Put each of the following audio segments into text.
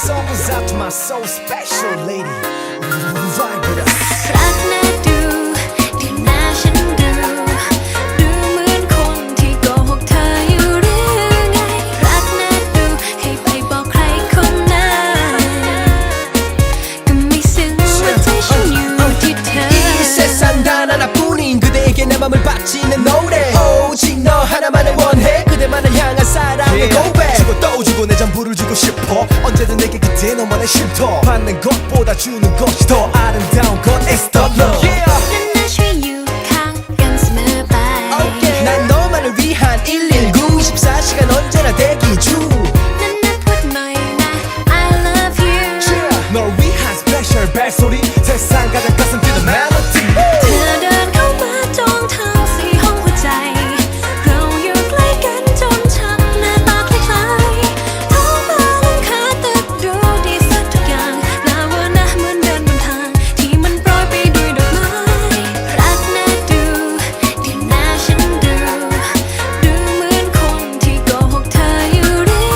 song goes out to my so special lady. Vibe with us. รักน่าดูที่หน้าฉันดูเหมือนคนที่โกหกเธออยู่หรือไงรักน่าดูให้ไปบอกใครคนนั้นก็ไม่ซึ้งว่าใจฉันอยู่ที่เธอ이 세상 단 하나뿐인 그대에게 내 맘을 바치는 노래 오직 너 하나만을 원해 그대만을 향한 사랑의 고백 주고 또 주고 내 전부를 주고 싶어 언제든 내게 그대 너만의 쉼터 받는 것보다 주는 것이 더 아름다운 건 It's the love yeah. นั้นน่าช่วยอยู่ข้างกันเสมอไป okay. 난 너만을 위한 119 24시간 언제나 대기 중นั้นน่าพูดหน่อยนะ I love you yeah. 널 위한 스페셜 벨소리 세상 가장 가슴 뛰는 멜로디 เธอเดินเข้ามาจองทั้งสี่ห้องหัวใจเราอยู่ใกล้กันจนช่างหน้าตาคล้ายๆท้องฟ้าหลังคาตึกดูดีสักทุกอย่างน่าว่านะเหมือนเดินบนทางที่มันโปรยไปด้วยดอกไม้รักน่าดูที่หน้าฉันดูเหมือนคนที่โกหกเธออยู่หรือ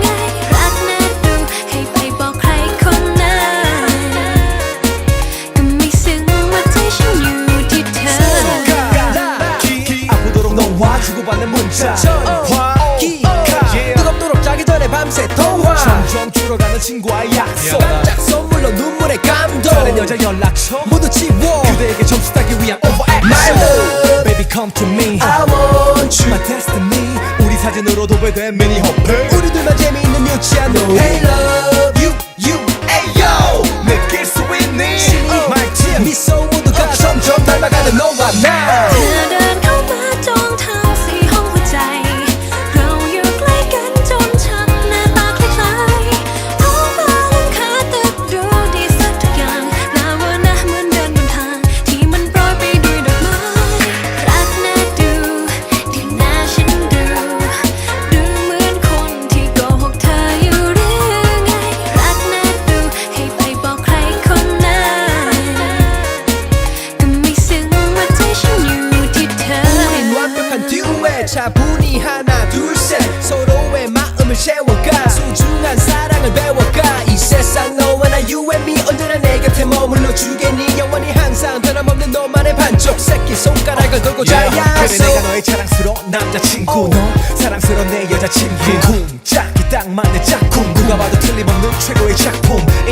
ไงรักน่าดูให้ไปบอกใครคนนั้นก็ไม่ซึ้งว่าใจฉันอยู่ที่เธอ 아프도록 너와 주고받는 문자 전화기가 뜨겁도록 자기 전에 밤새 통화 점점 줄어가는 친구와의 약속 깜짝 선물로 눈물의 감동 다른 여자 연락처 모두 지워 그대에게 점수 따기 위한 overaction My love baby come to me I want you my destiny 우리 사진으로 도배된 미니 호텔 우리 둘만 재미있는 유치한 노래 Hey love you you ayo 느낄 수 있니 말티어 미소 모두가 점점 닮아가는 너와 나 เธอเดินเข้ามาจองทั้งสี่ห้องหัวใจเราอยู่ใกล้กันจนช่างหน้าตาคล้ายๆท้องฟ้าหลังคาตึกดูดีสักทุกอย่างน่าว่านะเหมือนเดินบนทางที่มันโปรยไปด้วยดอกไม้รักน่าดูที่หน้าฉันดูเหมือนคนที่โกหกเธออยู่หรือไงรักน่าดูให้ไปบอกใครคนนั้นก็ไม่ซึ้งว่าใจฉันอยู่ที่เธอ 우린 완벽한 듀엣 차분히 하나 둘셋 서로의 마음을 채워가 소중한 사랑을 배워가 이 세상 너와 나 you and me 언제나 내 곁에 머물러 주겠니 영원히 항상 변함없는 너만의 반쪽 새끼 손가락을 걸고 잘 그래 약속 내가 너의 자랑스러운 남자친구 너 사랑스러운 내 여자친구 쿵짝이 딱 맞는 짝꿍 누가 봐도 틀림없는 최고의 작품